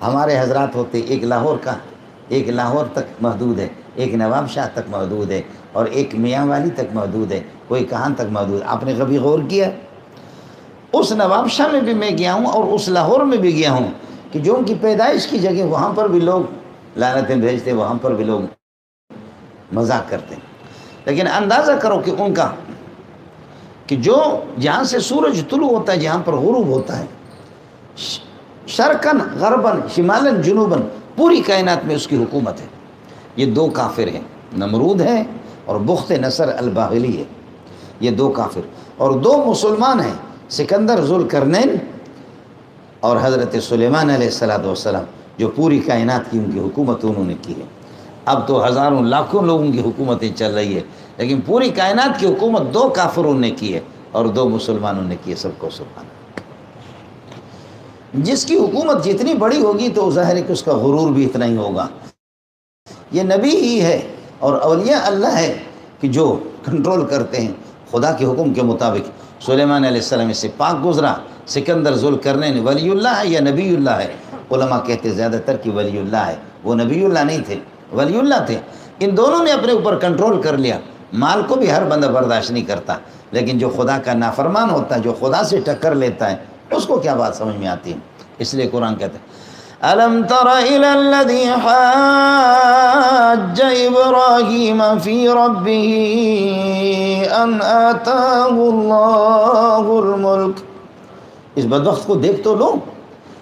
ہمارے حضرات ہوتے ایک لاہور کا، ایک لاہور تک محدود ہے، ایک نواب شاہ تک محدود ہے، اور ایک میاں والی تک محدود ہے، کوئی کہاں تک محدود ہے۔ آپ نے کبھی غور کیا؟ اس نواب شاہ میں بھی میں گیا ہوں اور اس لاہور میں بھی گیا ہوں کہ جو ان کی پیدائش کی جگہ وہاں پر بھی لوگ لعنتیں بھیجتے، وہاں پر بھی لوگ مذاق کرتے ہیں۔ لیکن اندازہ کرو کہ ان کا کہ جو جہاں سے سورج طلوع ہوتا ہے، جہاں پر غروب ہوتا ہے، شرقاً غرباً شمالاً جنوباً پوری کائنات میں اس کی حکومت ہے۔ یہ دو کافر ہیں، نمرود ہے اور بخت نصر الباغلی ہے، یہ دو کافر، اور دو مسلمان ہیں، سکندر ذوالقرنین اور حضرت سلیمان علیہ السلام، جو پوری کائنات کی ان کی حکومت انہوں نے کی ہے۔ اب تو ہزاروں لاکھوں لوگوں کی حکومتیں چل رہی ہے، لیکن پوری کائنات کی حکومت دو کافروں نے کی ہے اور دو مسلمانوں نے کی ہے۔ سب کو سبحان اللہ۔ جس کی حکومت جتنی بڑی ہوگی تو ظاہر ہے کہ اس کا غرور بھی اتنا ہی ہوگا۔ یہ نبی ہی ہے اور اولیاء اللہ ہے کہ جو کنٹرول کرتے ہیں خدا کے حکم کے مطابق۔ سلیمان علیہ السلام اس سے پاک گزرا، سکندر ذوالقرنین ولی اللہ ہے یا نبی اللہ ہے؟ علماء کہتے زیادہ تر کہ ولی اللہ ہے، وہ نبی اللہ نہیں تھے، ولی اللہ تھے۔ ان دونوں نے اپنے اوپر کنٹرول کر لیا۔ مال کو بھی ہر بندہ برداشت نہیں کرتا، لیکن جو خدا کا نافرمان ہوتا ہے، جو خدا سے ٹکر لیتا ہے، اس کو کیا بات سمجھ میں آتی ہے؟ اس لیے قرآن کہتا ہے أَلَمْ تَرَ إِلَى الَّذِي حَاجَّ إِبْرَاهِيمَ فِي رَبِّهِ أَنْ آتَاهُ اللَّهُ الْمُلْكَ۔ اس بدبخت کو دیکھ تو لو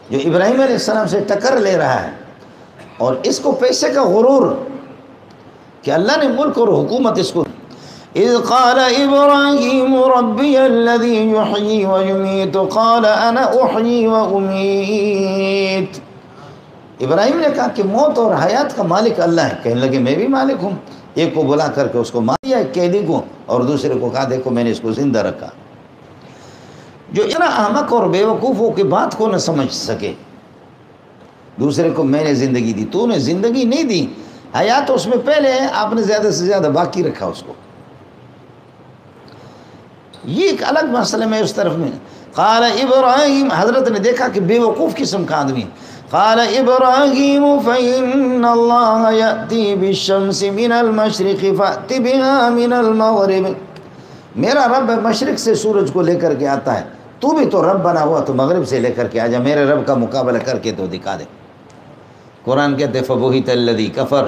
جو ابراہیم علیہ السلام سے ٹکر لے رہا ہے، اور اس کو پیسے کا غرور کہ اللہ نے ملک اور حکومت اس کو۔ اذ قال ابراہیم ربی الذی یحیی ویمیت قال انا احیی وامیت۔ ابراہیم نے کہا کہ موت اور حیات کا مالک اللہ ہے، کہنے لگے میں بھی مالک ہوں۔ ایک کو بلا کر کے اس کو مار دیا، ایک قیدی کو، اور دوسرے کو کہا دیکھو میں نے اس کو زندہ رکھا۔ جو اتنا احمق اور بیوقوف ہو کہ بات کو نہ سمجھ سکے، دوسرے کو میں نے زندگی دی، تو نے زندگی نہیں دی، حیات اس میں پہلے ہے، آپ نے زیادہ سے زیادہ باقی رکھا اس کو۔ یہ ایک الگ مسئلہ میں اس طرف میں۔ قال ابراہیم، حضرت نے دیکھا کہ بے وقوف قسم کا آدمی۔ قال ابراہیم فإن اللہ یأتی بالشمس من المشرق فأت بها من المغرب۔ میرا رب مشرق سے سورج کو لے کر کے آتا ہے، تو بھی تو رب بنا ہوا تو مغرب سے لے کر کے آ جا، میرے رب کا مقابلہ کر کے تو دکھا دے۔ قرآن کہتے فبہت الذی کفر،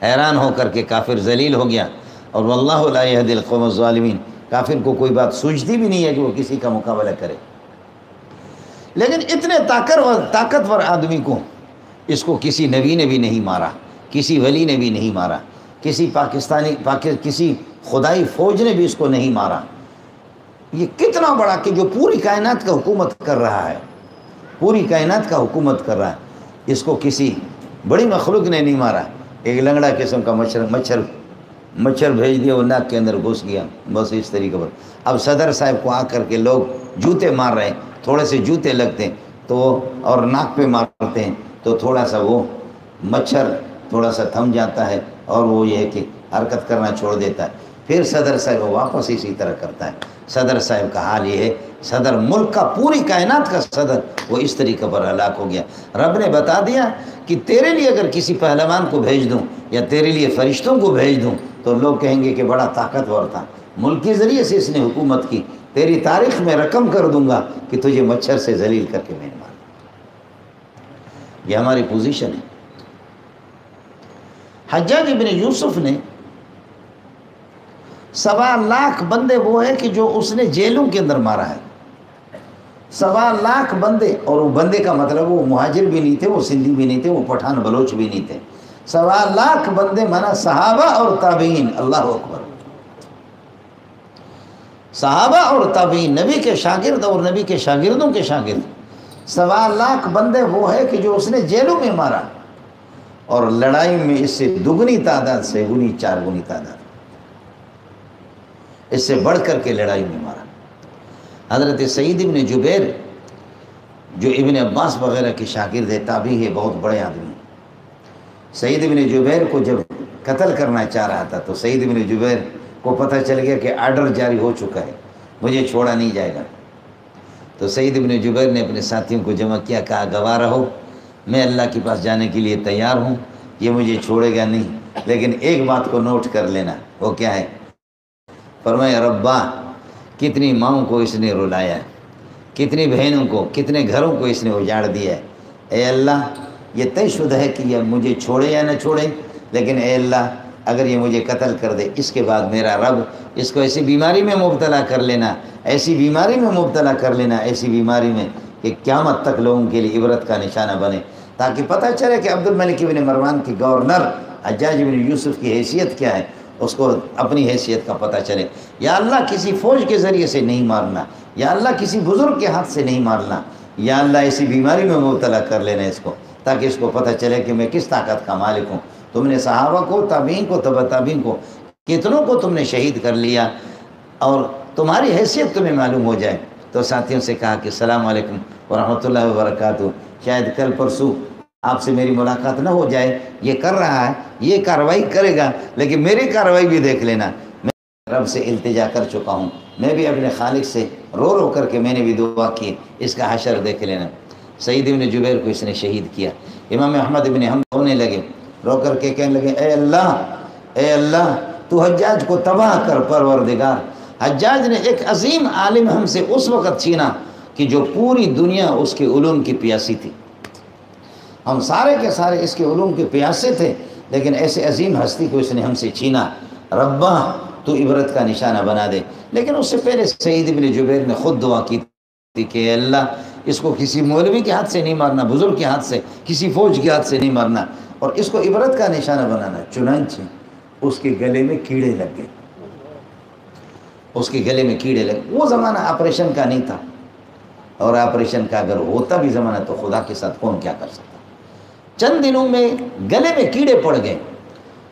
حیران ہو کر کے کافر ذلیل ہو گیا، اور واللہ لا یہدی القوم الظالمین، کافر کو کوئی بات سوچتی بھی نہیں ہے کہ وہ کسی کا مقابلہ کرے۔ لیکن اتنے طاقتور آدمی کو اس کو کسی نبی نے بھی نہیں مارا، کسی ولی نے بھی نہیں مارا، کسی کسی خدائی فوج نے بھی اس کو نہیں مارا۔ یہ کتنا بڑا کہ جو پوری کائنات کا حکومت کر رہا ہے، پوری کائنات کا حکومت کر رہا ہے، اس کو کسی بڑی مخلوق نے نہیں مارا۔ ایک لنگڑا قسم کا مچھر بھیج دیا، وہ ناک کے اندر گھس گیا، بس اس طریقے پر۔ اب صدر صاحب کو آ کر کے لوگ جوتے مار رہے ہیں، تھوڑے سے جوتے لگتے ہیں تو اور ناک پہ مارتے ہیں تو تھوڑا سا وہ مچھر تھوڑا سا تھم جاتا ہے اور وہ یہ ہے کہ حرکت کرنا چھوڑ دیتا ہے، پھر صدر صاحب واپس اسی طرح کرتا ہے۔ صدر صاحب کا حال یہ ہے، صدر ملک کا، پوری کائنات کا صدر، وہ اس طریقے پر ہلاک ہو گیا۔ رب نے بتا دیا کہ تیرے لیے اگر کسی پہلوان کو بھیج دوں یا تیرے لیے فرشتوں کو بھیج دوں تو لوگ کہیں گے کہ بڑا طاقتور تھا، ملک کے ذریعے سے اس نے حکومت کی، تیری تاریخ میں رقم کر دوں گا کہ تجھے مچھر سے ذلیل کر کے میں نے مارا۔ یہ ہماری پوزیشن ہے۔ حجاج ابن یوسف نے 1.25 لاکھ بندے وہ ہے کہ جو اس نے جیلوں کے اندر مارا ہے، 1.25 لاکھ بندے، اور وہ بندے کا مطلب وہ مہاجر بھی نہیں تھے، وہ سندھی بھی نہیں تھے، وہ پٹھان بلوچ بھی نہیں تھے، 1.25 لاکھ بندے مانا صحابہ اور تابعین۔ اللہ اکبر۔ صحابہ اور تابعین، نبی کے شاگرد اور نبی کے شاگردوں کے شاگرد، 1.25 لاکھ بندے وہ ہے کہ جو اس نے جیلوں میں مارا، اور لڑائی میں اس سے دگنی تعداد، 3 گنی 4 گنی تعداد، اس سے بڑھ کر کے لڑائی میں مارا۔ حضرت سعید ابن جبیر جو ابن عباس وغیرہ کے شاگرد ہے، تابعی ہے، بہت بڑے آدمی، سعید ابن جبیر کو جب قتل کرنا چاہ رہا تھا تو سعید ابن جبیر کو پتہ چل گیا کہ آرڈر جاری ہو چکا ہے، مجھے چھوڑا نہیں جائے گا۔ تو سعید ابن جبیر نے اپنے ساتھیوں کو جمع کیا، کہا گواہ رہو میں اللہ کے پاس جانے کے لیے تیار ہوں، یہ مجھے چھوڑے گا نہیں، لیکن ایک بات کو نوٹ کر لینا، وہ کیا ہے؟ فرمایا ربا کتنی ماؤں کو اس نے رلایا ہے، کتنی بہنوں کو، کتنے گھروں کو اس نے اجاڑ دیا ہے۔ اے اللہ یہ طے شدہ ہے کہ یہ مجھے چھوڑے یا نہ چھوڑے، لیکن اے اللہ اگر یہ مجھے قتل کر دے، اس کے بعد میرا رب اس کو ایسی بیماری میں مبتلا کر لینا، ایسی بیماری میں مبتلا کر لینا، ایسی بیماری میں کہ قیامت تک لوگوں کے لیے عبرت کا نشانہ بنے، تاکہ پتہ چلے کہ عبد الملک بن مروان کی گورنر حجاج بن یوسف کی حیثیت کیا ہے، اس کو اپنی حیثیت کا پتہ چلے۔ یا اللہ کسی فوج کے ذریعے سے نہیں مارنا، یا اللہ کسی بزرگ کے ہاتھ سے نہیں مارنا، یا اللہ ایسی بیماری میں مبتلا کر لینا اس کو، تاکہ اس کو پتہ چلے کہ میں کس طاقت کا مالک ہوں۔ تم نے صحابہ کو، تابعین کو، تبع تابعین کو، کتنوں کو تم نے شہید کر لیا، اور تمہاری حیثیت تمہیں معلوم ہو جائے۔ تو ساتھیوں سے کہا کہ السلام علیکم ورحمۃ اللہ وبرکاتہ، شاید کل پرسوں آپ سے میری ملاقات نہ ہو جائے، یہ کر رہا ہے، یہ کارروائی کرے گا، لیکن میری کارروائی بھی دیکھ لینا۔ میں رب سے التجا کر چکا ہوں، میں بھی اپنے خالق سے رو رو کر کے میں نے بھی دعا کی، اس کا حشر دیکھ لینا۔ سعید بن جبیر کو اس نے شہید کیا۔ امام احمد بن حنبل رونے لگے، رو کر کے کہنے لگے اے اللہ تو حجاج کو تباہ کر پروردگار۔ حجاج نے ایک عظیم عالم ہم سے اس وقت چھینا کہ جو پوری دنیا اس کے علوم کی پیاسی تھی، ہم سارے کے سارے اس کے علوم کے پیاسے تھے، لیکن ایسے عظیم ہستی کو اس نے ہم سے چھینا۔ ربا تو عبرت کا نشانہ بنا دے۔ لیکن اس سے پہلے سعید بن جبیر نے خود دعا کی تھی کہ اے اللہ اس کو کسی مولوی کے ہاتھ سے نہیں مارنا، بزرگ کے ہاتھ سے، کسی فوج کے ہاتھ سے نہیں مارنا، اور اس کو عبرت کا نشانہ بنانا۔ چنانچہ اس کے گلے میں کیڑے لگ گئے، اس کے گلے میں کیڑے لگ گئے۔ وہ زمانہ آپریشن کا نہیں تھا، اور آپریشن کا اگر ہوتا بھی زمانہ تو خدا کے ساتھ کون کیا کر سکتا۔ چند دنوں میں گلے میں کیڑے پڑ گئے،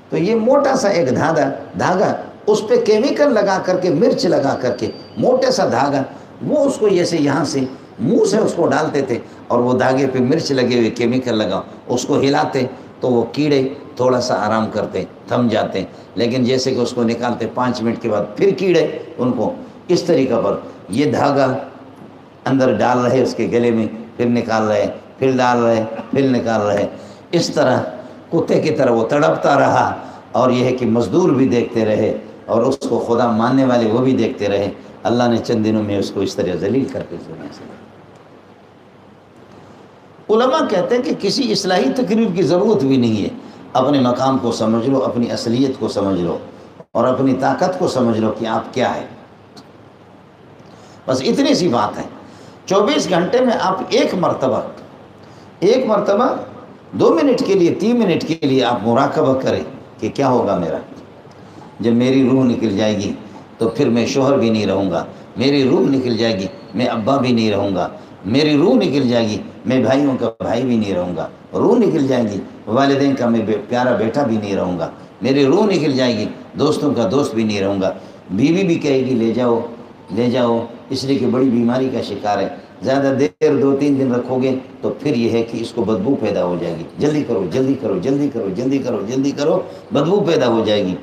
تو یہ موٹا سا ایک دھاگا اس پہ کیمیکل لگا کر کے، مرچ لگا کر کے، موٹے سا دھاگا، وہ اس کو جیسے یہاں سے منہ سے اس کو ڈالتے تھے، اور وہ دھاگے پہ مرچ لگے ہوئے کیمیکل لگا، اس کو ہلاتے تو وہ کیڑے تھوڑا سا آرام کرتے، تھم جاتے، لیکن جیسے کہ اس کو نکالتے 5 منٹ کے بعد پھر کیڑے ان کو اس طریقہ پر یہ دھاگا اندر ڈال رہے اس کے گلے میں، پھر نکال رہے، پھر ڈال رہے، پھر نکال رہے، اس طرح کتے کی طرح وہ تڑپتا رہا۔ اور یہ ہے کہ مزدور بھی دیکھتے رہے، اور اس کو خدا ماننے والے وہ بھی دیکھتے رہے۔ اللہ نے چند دنوں میں اس کو اس طرح ذلیل کر کے دنیا سے۔ علماء کہتے ہیں کہ کسی اصلاحی تقریر کی ضرورت بھی نہیں ہے، اپنے مقام کو سمجھ لو، اپنی اصلیت کو سمجھ لو، اور اپنی طاقت کو سمجھ لو کہ آپ کیا ہے، بس اتنی سی بات ہے۔ 24 گھنٹے میں آپ ایک مرتبہ 2 منٹ کے لیے، 3 منٹ کے لیے آپ مراقبہ کریں کہ کیا ہوگا میرا۔ جب میری روح نکل جائے گی تو پھر میں شوہر بھی نہیں رہوں گا، میری روح نکل جائے گی میں ابا بھی نہیں رہوں گا، میری روح نکل جائے گی میں بھائیوں کا بھائی بھی نہیں رہوں گا، روح نکل جائے گی والدین کا میں پیارا بیٹا بھی نہیں رہوں گا، میری روح نکل جائے گی دوستوں کا دوست بھی نہیں رہوں گا۔ بیوی بھی کہے گی لے جاؤ، اس لیے کہ بڑی بیماری کا شکار ہے، زیادہ دیر 2-3 دن رکھو گے تو پھر یہ ہے کہ اس کو بدبو پیدا ہو جائے گی، جلدی کرو، بدبو پیدا ہو جائے گی۔